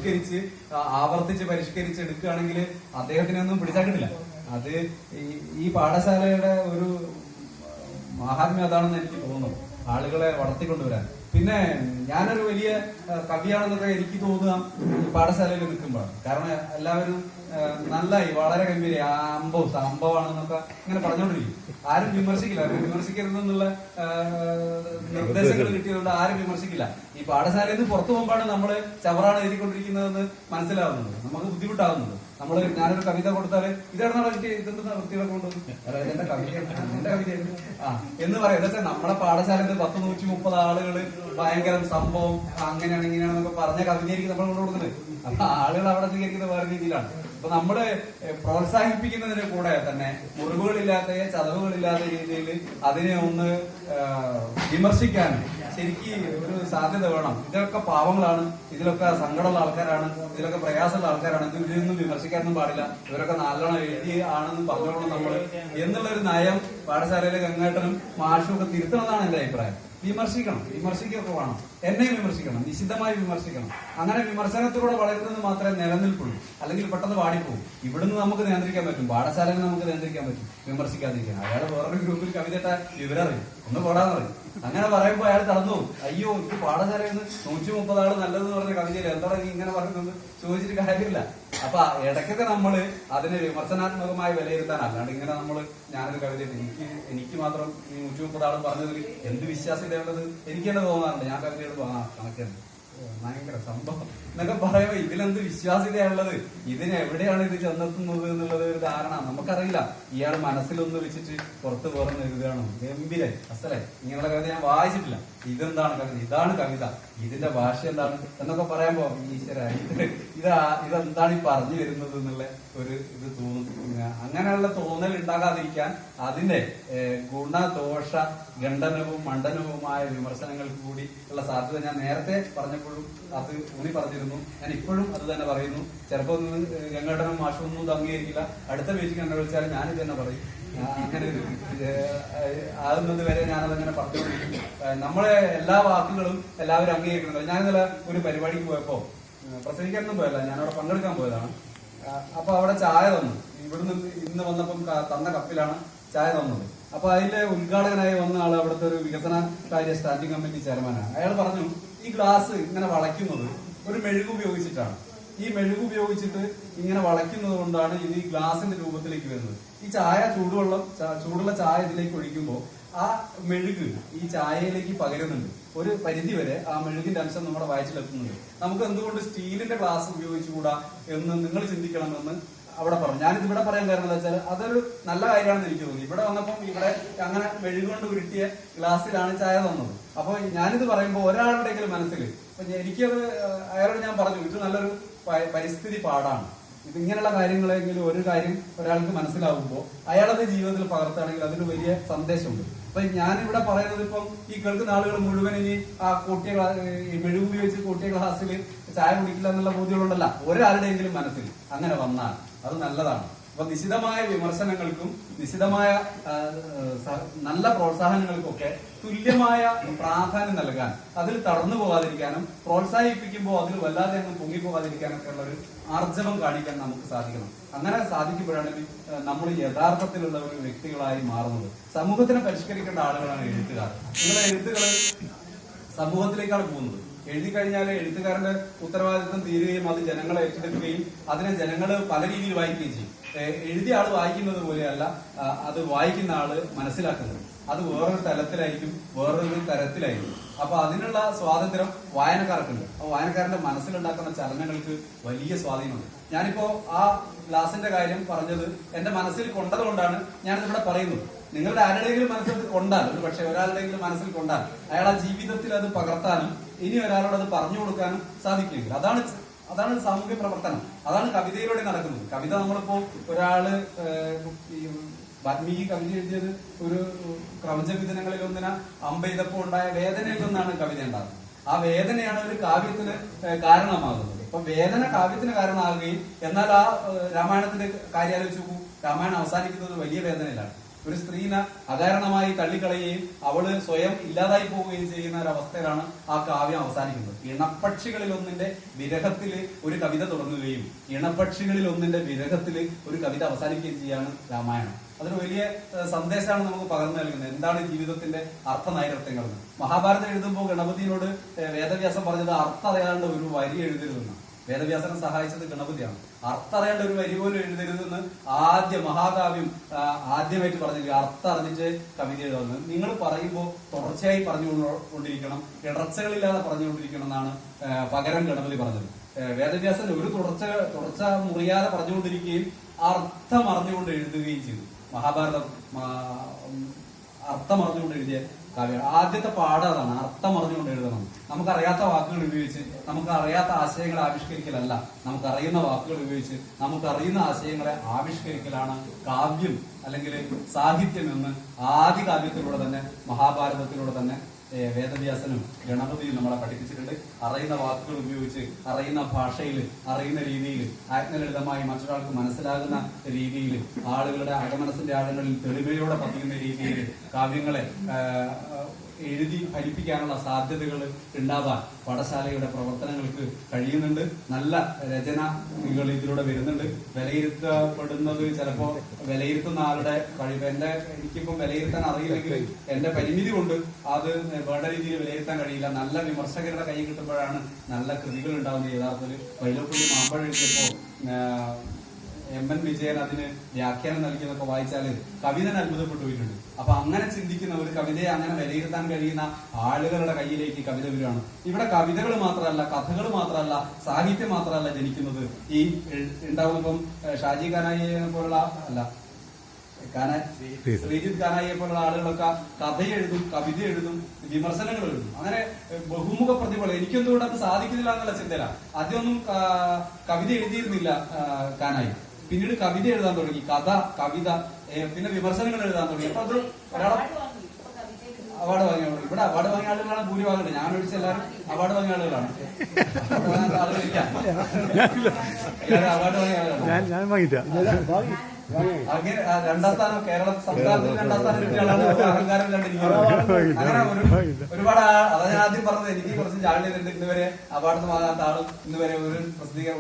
പരിഷ്കരിച്ച് ആവർത്തിച്ച് എടുക്കുകയാണെങ്കിൽ അദ്ദേഹത്തിനൊന്നും പിടിച്ചാൽ കിട്ടില്ല. അത് ഈ പാഠശാലയുടെ ഒരു മഹാത്മ്യം അതാണെന്ന് എനിക്ക് തോന്നുന്നു, ആളുകളെ വളർത്തിക്കൊണ്ടുവരാൻ. പിന്നെ ഞാനൊരു വലിയ കവിയാണെന്നൊക്കെ എനിക്ക് തോന്നുക ഈ പാഠശാലയിൽ നിൽക്കുമ്പോഴാണ്. കാരണം എല്ലാവരും നല്ലായി, വളരെ ഗംഭീര സംഭവമാണെന്നൊക്കെ ഇങ്ങനെ പറഞ്ഞുകൊണ്ടിരിക്കും. ആരും വിമർശിക്കില്ല, വിമർശിക്കരുതെന്നുള്ള നിർദ്ദേശങ്ങൾ കിട്ടിയതുകൊണ്ട് ആരും വിമർശിക്കില്ല. ഈ പാഠശാലയിൽ നിന്ന് പുറത്തു പോകുമ്പോഴാണ് നമ്മള് ചവറാണ് എഴുതിക്കൊണ്ടിരിക്കുന്നതെന്ന് മനസ്സിലാവുന്നത്, നമുക്ക് ബുദ്ധിമുട്ടാവുന്നത്. ഞാനൊരു കവിത കൊടുത്താല് ഇതെന്താ ഇതെന്താ വൃത്തികളൊക്കെ കൊണ്ടുവന്നു എന്റെ കവിതയായിരുന്നു എന്ന് പറയാം. എന്താ വെച്ചാൽ നമ്മളെ പാഠശാലയിൽ 130 ആളുകള് ഭയങ്കര സംഭവം അങ്ങനെയാണ് ഇങ്ങനെയാണെന്നൊക്കെ പറഞ്ഞ കവിതയായിരിക്കും നമ്മൾ കൊണ്ടു കൊടുക്കുന്നത്. അപ്പൊ ആളുകൾ അവിടെ സ്വീകരിക്കുന്നത് വേറെ രീതിയിലാണ്. അപ്പൊ നമ്മള് പ്രോത്സാഹിപ്പിക്കുന്നതിന് കൂടെ തന്നെ മുറിവുകളില്ലാത്ത ചതവുകളില്ലാത്ത രീതിയിൽ അതിനെ ഒന്ന് വിമർശിക്കാനും ശരിക്കും ഒരു സാധ്യത വേണം. ഇതൊക്കെ പാവങ്ങളാണ്, ഇതിലൊക്കെ സങ്കടമുള്ള ആൾക്കാരാണ്, ഇതിലൊക്കെ പ്രയാസമുള്ള ആൾക്കാരാണ്, ഇതിലൊന്നും വിമർശിക്കാനൊന്നും പാടില്ല, ഇവരൊക്കെ നല്ലോണം എഴുതി ആണെന്ന് പറഞ്ഞോളണം നമ്മള് എന്നുള്ളൊരു നയം പാഠശാലയിലെ ഗംഗേട്ടനും മാഷും ഒക്കെ തിരുത്തണമെന്നാണ് എന്റെ അഭിപ്രായം. വിമർശിക്കുകയൊക്കെ വേണം, എന്നെയും വിമർശിക്കണം, നിശിതമായി വിമർശിക്കണം. അങ്ങനെ വിമർശനത്തിലൂടെ വളരുന്നത് മാത്രമേ നിലനിൽപ്പുള്ളൂ, അല്ലെങ്കിൽ പെട്ടെന്ന് വാടിപ്പോകും. ഇവിടുന്ന് നമുക്ക് നിയന്ത്രിക്കാൻ പറ്റും, പാഠശാലയിൽ നമുക്ക് നിയന്ത്രിക്കാൻ പറ്റും വിമർശിക്കാതിരിക്കാൻ. അയാൾ വേറൊരു ഗ്രൂപ്പിൽ കവിതയിട്ട വിവരറിയും, ഒന്ന് പോടാന്ന് പറയും. അങ്ങനെ പറയുമ്പോ അയാൾ തളർന്നു, അയ്യോ ഇത് പാഠശാലയിൽ നിന്ന് 130 ആള് നല്ലതെന്ന് പറഞ്ഞ കവിതയിൽ എന്താണ് നീ ഇങ്ങനെ പറയുന്നത് ചോദിച്ചിട്ട് കാര്യമില്ല. അപ്പൊ ഇടയ്ക്കൊക്കെ നമ്മള് അതിനെ വിമർശനാത്മകമായി വിലയിരുത്താൻ, അല്ലാണ്ട് ഇങ്ങനെ നമ്മള് ഞാനൊരു കവിത എനിക്ക് മാത്രം ഈ 130 ആളും പറഞ്ഞതിൽ എന്ത് വിശ്വാസ്യതയുള്ളത് എനിക്ക് തന്നെ തോന്നാറുണ്ട്. ഞാൻ കവിതയോട് കണക്കുണ്ട് ഭയങ്കര സംഭവം എന്നൊക്കെ പറയുമ്പോ ഇതിലെന്ത് വിശ്വാസ്യതയുള്ളത്, ഇതിന് എവിടെയാണ് ഇത് ചെന്നെത്തുന്നത് എന്നുള്ളത് ഒരു ധാരണ നമുക്കറിയില്ല. ഇയാൾ മനസ്സിലൊന്ന് വെച്ചിട്ട് പുറത്ത് പുറന്ന് എഴുതുകയാണോ, ഗംഭീരെ അസലെ ഇങ്ങനെയുള്ള കവിത ഞാൻ വായിച്ചിട്ടില്ല, ഇതെന്താണ് കവിത, ഇതാണ് കവിത, ഇതിന്റെ ഭാഷ എന്താണ് എന്നൊക്കെ പറയുമ്പോ ഈശ്വര ഇതെന്താണ് ഈ പറഞ്ഞു വരുന്നത് എന്നുള്ള ഒരു ഇത് തോന്നും. അങ്ങനെയുള്ള തോന്നൽ ഉണ്ടാകാതിരിക്കാൻ അതിന്റെ ഗുണദോഷ ഖണ്ഡനവും മണ്ഡനവുമായ വിമർശനങ്ങൾക്ക് കൂടി ഉള്ള സാധ്യത ഞാൻ നേരത്തെ പറഞ്ഞപ്പോഴും അത് ഊന്നി പറഞ്ഞിരുന്നു. ഞാൻ ഇപ്പോഴും അത് തന്നെ പറയുന്നു. ചിലപ്പോൾ ഗംഗാട്ടനും മാഷും ഒന്നും അംഗീകരിക്കില്ല, അടുത്ത പേജിൽ കണ്ടു വിളിച്ചാൽ ഞാനിത് തന്നെ പറയും. അങ്ങനെ ഒരു ആകുന്നത് വരെ ഞാനതങ്ങനെ പറഞ്ഞുകൊണ്ടിരിക്കും. നമ്മളെ എല്ലാ വാക്കുകളും എല്ലാവരും അംഗീകരിക്കുന്നുണ്ട്. ഞാനിന്നലെ ഒരു പരിപാടിക്ക് പോയപ്പോ പ്രസംഗിക്കാനൊന്നും പോയല്ല, ഞാനവിടെ പങ്കെടുക്കാൻ പോയതാണ്. അപ്പൊ അവിടെ ചായ തന്നു, ഇവിടുന്ന് ഇന്ന് വന്നപ്പം തന്ന കപ്പിലാണ് ചായ തന്നത്. അപ്പൊ അതിന്റെ ഉദ്ഘാടകനായി വന്ന ആള് അവിടുത്തെ ഒരു വികസന കാര്യ സ്റ്റാൻഡിംഗ് കമ്മിറ്റി ചെയർമാനാണ്. അയാൾ പറഞ്ഞു ഈ ഗ്ലാസ് ഇങ്ങനെ വളയ്ക്കുന്നത് ഒരു മെഴുക് ഉപയോഗിച്ചിട്ടാണ്. ഈ മെഴുക് ഉപയോഗിച്ചിട്ട് ഇങ്ങനെ വളയ്ക്കുന്നത് കൊണ്ടാണ് ഇത് ഈ ഗ്ലാസിന്റെ രൂപത്തിലേക്ക് വരുന്നത്. ഈ ചായ ചൂടുള്ള ചായ ഇതിലേക്ക് ഒഴിക്കുമ്പോൾ ആ മെഴുക് ഈ ചായയിലേക്ക് പകരുന്നുണ്ട്. ഒരു പരിധി വരെ ആ മെഴുകിന്റെ അംശം നമ്മുടെ വയറ്റിലെത്തുന്നുണ്ട്. നമുക്ക് എന്തുകൊണ്ട് സ്റ്റീലിന്റെ ഗ്ലാസ് ഉപയോഗിച്ചുകൂടാ എന്ന് നിങ്ങൾ ചിന്തിക്കണമെന്ന് അവിടെ പറഞ്ഞു. ഞാനിത് ഇവിടെ പറയാൻ കാരണം എന്താ വെച്ചാൽ അതൊരു നല്ല കാര്യമാണെന്ന് എനിക്ക് തോന്നി. ഇവിടെ വന്നപ്പം ഇവിടെ അങ്ങനെ മെഴുകൊണ്ട് ഉരുട്ടിയ ഗ്ലാസ്സിലാണ് ചായ തന്നത്. അപ്പൊ ഞാനിത് പറയുമ്പോൾ ഒരാളുടെയെങ്കിലും മനസ്സിൽ എനിക്കത് അയാളോട് ഞാൻ പറഞ്ഞു, ഇത് നല്ലൊരു പരിസ്ഥിതി പാഠാണ്. ഇതിങ്ങനെയുള്ള കാര്യങ്ങളെങ്കിലും ഒരു കാര്യം ഒരാൾക്ക് മനസ്സിലാവുമ്പോൾ അയാളത് ജീവിതത്തിൽ പകർത്തുകയാണെങ്കിൽ അതിന് വലിയ സന്ദേശമുണ്ട്. അപ്പൊ ഞാനിവിടെ പറയുന്നത് ഇപ്പം ഈ കേൾക്കുന്ന ആളുകൾ മുഴുവൻ ഇനി ആ കൂട്ടിയ മെഴുക് ഉപയോഗിച്ച് കൂട്ടിയ ഗ്ലാസ്സിൽ ചായ കുടിക്കില്ല എന്നുള്ള ബോധ്യമുള്ളതല്ല. ഒരാളുടെയെങ്കിലും മനസ്സിൽ അങ്ങനെ വന്നാൽ അത് നല്ലതാണ്. അപ്പൊ നിശിതമായ വിമർശനങ്ങൾക്കും നിശിതമായ നല്ല പ്രോത്സാഹനങ്ങൾക്കൊക്കെ തുല്യമായ പ്രാധാന്യം നൽകാൻ, അതിൽ തടന്നു പോകാതിരിക്കാനും പ്രോത്സാഹിപ്പിക്കുമ്പോൾ അതിൽ വല്ലാതെ അങ്ങ് പൊങ്ങിപ്പോകാതിരിക്കാനൊക്കെ ഉള്ള ഒരു ആർജവം കാണിക്കാൻ നമുക്ക് സാധിക്കണം. അങ്ങനെ സാധിക്കുമ്പോഴാണ് നമ്മൾ യഥാർത്ഥത്തിലുള്ള ഒരു വ്യക്തികളായി മാറുന്നത്. സമൂഹത്തിനെ പരിഷ്കരിക്കേണ്ട ആളുകളാണ് എഴുത്തുകാർ. നിങ്ങളുടെ എഴുത്തുകൾ സമൂഹത്തിലേക്കാണ് പോകുന്നത്. എഴുതി കഴിഞ്ഞാൽ എഴുത്തുകാരന്റെ ഉത്തരവാദിത്വം തീരുകയും അത് ജനങ്ങളെ ഏറ്റെടുക്കുകയും അതിനെ ജനങ്ങൾ പല രീതിയിൽ വായിക്കുകയും ചെയ്യും. എഴുതിയ ആള് വായിക്കുന്നത് പോലെയല്ല അത് വായിക്കുന്ന ആള് മനസ്സിലാക്കുന്നത്. അത് വേറൊരു തലത്തിലായിരിക്കും, വേറൊരു തരത്തിലായിരിക്കും. അപ്പൊ അതിനുള്ള സ്വാതന്ത്ര്യം വായനക്കാർക്കുണ്ട്. അപ്പൊ വായനക്കാരന്റെ മനസ്സിലുണ്ടാക്കുന്ന ചലനങ്ങൾക്ക് വലിയ സ്വാധീനമുണ്ട്. ഞാനിപ്പോ ആ ഗ്ലാസിന്റെ കാര്യം പറഞ്ഞത് എന്റെ മനസ്സിൽ കൊണ്ടതുകൊണ്ടാണ് ഞാനിവിടെ പറയുന്നത്. നിങ്ങളുടെ ആരുടെയെങ്കിലും മനസ്സിൽ കൊണ്ടാൽ, ഒരു പക്ഷെ ഒരാളുടെയെങ്കിലും മനസ്സിൽ കൊണ്ടാൽ അയാൾ ആ ജീവിതത്തിൽ അത് പകർത്താനും ഇനി ഒരാളോട് അത് പറഞ്ഞു കൊടുക്കാനും സാധിക്കില്ല. അതാണ് സാമൂഹ്യ പ്രവർത്തനം. അതാണ് കവിതയിലൂടെ നടക്കുന്നത്. കവിത നമ്മളിപ്പോ ഒരാള് വാൽമീകി കവിത എഴുതിയത് ഒരു ക്രമജവിധനങ്ങളിൽ ഒന്നിന അമ്പെയ്തപ്പോ ഉണ്ടായ വേദനയിൽ നിന്നാണ് കവിത ഉണ്ടാകുന്നത്. ആ വേദനയാണ് ഒരു കാവ്യത്തിന് കാരണമാകുന്നത്. അപ്പൊ വേദന കാവ്യത്തിന് കാരണമാകുകയും എന്നാൽ ആ രാമായണത്തിന്റെ കാര്യം ആലോചിച്ച് നോക്കൂ, രാമായണം അവസാനിക്കുന്നത് വലിയ വേദനയിലാണ്. ഒരു സ്ത്രീനെ അകാരണമായി തള്ളിക്കളയുകയും അവള് സ്വയം ഇല്ലാതായി പോവുകയും ചെയ്യുന്ന ഒരു അവസ്ഥയിലാണ് ആ കാവ്യം അവസാനിക്കുന്നത്. ഇണപ്പക്ഷികളിൽ ഒന്നിന്റെ വിരഹത്തില് ഒരു കവിത തുടങ്ങുകയും ഇണപ്പക്ഷികളിൽ ഒന്നിന്റെ വിരഹത്തില് ഒരു കവിത അവസാനിക്കുകയും ചെയ്യാണ് രാമായണം. അതൊരു വലിയ സന്ദേശമാണ് നമുക്ക് പകർന്നു നൽകുന്നത്. എന്താണ് ജീവിതത്തിന്റെ അർത്ഥനൈരർത്ഥ്യങ്ങൾ? മഹാഭാരതം എഴുതുമ്പോൾ ഗണപതിയോട് വേദവ്യാസം പറഞ്ഞത് അർത്ഥം അറിയാണ്ട് ഒരു വരി എഴുതരുതെന്ന്. വേദവ്യാസനെ സഹായിച്ചത് ഗണപതിയാണ്. അർത്ഥം അറിയേണ്ട ഒരു വരി പോലും എഴുതരുതെന്ന് ആദ്യ മഹാകാവ്യം ആദ്യമായിട്ട് പറഞ്ഞില്ല. അർത്ഥം അറിഞ്ഞിട്ട് കവിത എഴുതുന്നത്. നിങ്ങൾ പറയുമ്പോൾ തുടർച്ചയായി പറഞ്ഞുകൊണ്ടിരിക്കണം, ഇടർച്ചകളില്ലാതെ പറഞ്ഞുകൊണ്ടിരിക്കണം എന്നാണ് പകരം ഗണപതി പറഞ്ഞത്. വേദവ്യാസൻ ഒരു തുടർച്ച മുറിയാതെ പറഞ്ഞുകൊണ്ടിരിക്കുകയും അർത്ഥം അറിഞ്ഞുകൊണ്ട് എഴുതുകയും ചെയ്തു. മഹാഭാരതം അർത്ഥം അറിഞ്ഞുകൊണ്ട് എഴുതിയ കാവ്യമാണ്. ആദ്യത്തെ പാഠം അതാണ്, അർത്ഥം അറിഞ്ഞുകൊണ്ട് എഴുതണം. നമുക്കറിയാത്ത വാക്കുകൾ ഉപയോഗിച്ച് നമുക്കറിയാത്ത ആശയങ്ങളെ ആവിഷ്കരിക്കലല്ല, നമുക്കറിയുന്ന വാക്കുകൾ ഉപയോഗിച്ച് നമുക്കറിയുന്ന ആശയങ്ങളെ ആവിഷ്കരിക്കലാണ് കാവ്യം അല്ലെങ്കിൽ സാഹിത്യം എന്ന് ആദ്യ കാവ്യത്തിലൂടെ തന്നെ മഹാഭാരതത്തിലൂടെ തന്നെ വേദവ്യാസനും ഗണപതിയും നമ്മളെ പഠിപ്പിച്ചിട്ടുണ്ട്. അറിയുന്ന വാക്കുകൾ ഉപയോഗിച്ച് അറിയുന്ന ഭാഷയിൽ അറിയുന്ന രീതിയിൽ ആത്മലളിതമായി മറ്റൊരാൾക്ക് മനസ്സിലാകുന്ന രീതിയിൽ ആളുകളുടെ അകമനസ്സിന്റെ ആഴങ്ങളിൽ തെളിമയോടെ പതിയുന്ന രീതിയിൽ കാവ്യങ്ങളെ എഴുതി ഫലിപ്പിക്കാനുള്ള സാധ്യതകൾ ഉണ്ടാവാൻ പാഠശാലയുടെ പ്രവർത്തനങ്ങൾക്ക് കഴിയുന്നുണ്ട്. നല്ല രചനകൾ ഇതിലൂടെ വരുന്നുണ്ട്. വിലയിരുത്തപ്പെടുന്നത് ചിലപ്പോ വിലയിരുത്തുന്ന ആളുടെ കഴിവ്. എനിക്കിപ്പം വിലയിരുത്താൻ അറിയില്ലെങ്കിൽ എന്റെ പരിമിതി കൊണ്ട് അത് വേണ്ട രീതിയിൽ വിലയിരുത്താൻ കഴിയില്ല. നല്ല വിമർശകരുടെ കൈ കിട്ടുമ്പോഴാണ് നല്ല കൃതികൾ ഉണ്ടാവുന്നത്. യഥാർത്ഥത്തിൽ വൈലോപ്പള്ളി മാമ്പഴം എഴുതിയപ്പോ എം.എൻ. വിജയൻ അതിന് വ്യാഖ്യാനം നൽകിയതൊക്കെ വായിച്ചാൽ കവിതനെ അത്ഭുതപ്പെട്ടു പോയിട്ടുണ്ട്. അപ്പൊ അങ്ങനെ ചിന്തിക്കുന്ന ഒരു കവിതയെ അങ്ങനെ വിലയിരുത്താൻ കഴിയുന്ന ആളുകളുടെ കയ്യിലേക്ക് കവിത വരികയാണ്. ഇവിടെ കവിതകൾ മാത്രമല്ല, കഥകൾ മാത്രമല്ല, സാഹിത്യം മാത്രമല്ല ജനിക്കുന്നത്. ഈ ഉണ്ടാവുമ്പം ഷാജി കാനായിയെ പോലുള്ള ശ്രീജിത്ത് കാനായിയെ പോലുള്ള ആളുകളൊക്കെ കഥ എഴുതും, കവിത എഴുതും, വിമർശനങ്ങൾ എഴുതും. അങ്ങനെ ബഹുമുഖ പ്രതിഭകൾ. എനിക്കെന്തുകൊണ്ട് അത് സാധിക്കുന്നില്ല എന്നുള്ള ചിന്തയില. ആദ്യമൊന്നും കവിത എഴുതിയിരുന്നില്ല കാനായി. പിന്നീട് കവിത എഴുതാൻ തുടങ്ങി, കഥ, കവിത, പിന്നെ വിമർശനങ്ങൾ എഴുതാൻ തുടങ്ങി. അപ്പൊ അത് ഒരാളെ അവാർഡ് വാങ്ങിയ ഇവിടെ അവാർഡ് വാങ്ങിയ ആളുകളാണ് ഭൂരിഭാഗം. ഞാൻ ഒഴിച്ച് എല്ലാവരും അവാർഡ് വാങ്ങിയ ആളുകളാണ്. ആളുകളില്ല, അവാർഡ് വാങ്ങിയ ആളുകളാണ്. അങ്ങനെ രണ്ടാം സ്ഥാനം കേരളം സംസ്ഥാനത്തിൽ രണ്ടാം സ്ഥാനം കിട്ടിയ ആളാണ്. അഹങ്കാരം കണ്ടിരിക്കുന്നത്. അങ്ങനെ ഒരുപാട് അതാ ഞാൻ ആദ്യം പറഞ്ഞത്. എനിക്ക് കുറച്ച് ജാള്യതയുണ്ട്. ഇന്നുവരെ അവാർഡ് വാങ്ങാത്ത ആളും ഇന്നുവരെ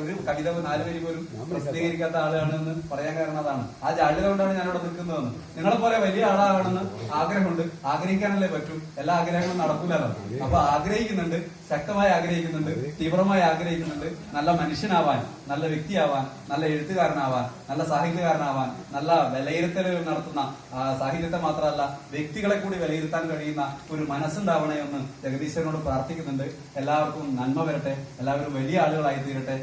ഒരു കവിത 4 വരി പോലും പ്രസിദ്ധീകരിക്കാത്ത ആളാണെന്ന് പറയാൻ കാരണം അതാണ്. ആ ജാള്യത കൊണ്ടാണ് ഞാനിവിടെ നിൽക്കുന്നതെന്ന്. നിങ്ങളെ പോലെ വലിയ ആളാകണമെന്ന് ആഗ്രഹമുണ്ട്. ആഗ്രഹിക്കാനല്ലേ പറ്റും, എല്ലാ ആഗ്രഹങ്ങളും നടക്കൂലല്ലോ. അപ്പൊ ആഗ്രഹിക്കുന്നുണ്ട്, ശക്തമായി ആഗ്രഹിക്കുന്നുണ്ട്, തീവ്രമായി ആഗ്രഹിക്കുന്നുണ്ട്. നല്ല മനുഷ്യനാവാൻ, നല്ല വ്യക്തിയാവാൻ, നല്ല എഴുത്തുകാരനാവാൻ, നല്ല സാഹിത്യകാരനാവാൻ, നല്ല വിലയിരുത്തലുകൾ നടത്തുന്ന സാഹിത്യത്തെ മാത്രമല്ല വ്യക്തികളെ കൂടി വിലയിരുത്താൻ കഴിയുന്ന ഒരു മനസ്സുണ്ടാവണേ എന്ന് ജഗദീശ്വരനോട് പ്രാർത്ഥിക്കുന്നുണ്ട്. എല്ലാവർക്കും നന്മ വരട്ടെ, എല്ലാവരും വലിയ ആളുകളായി തീരട്ടെ.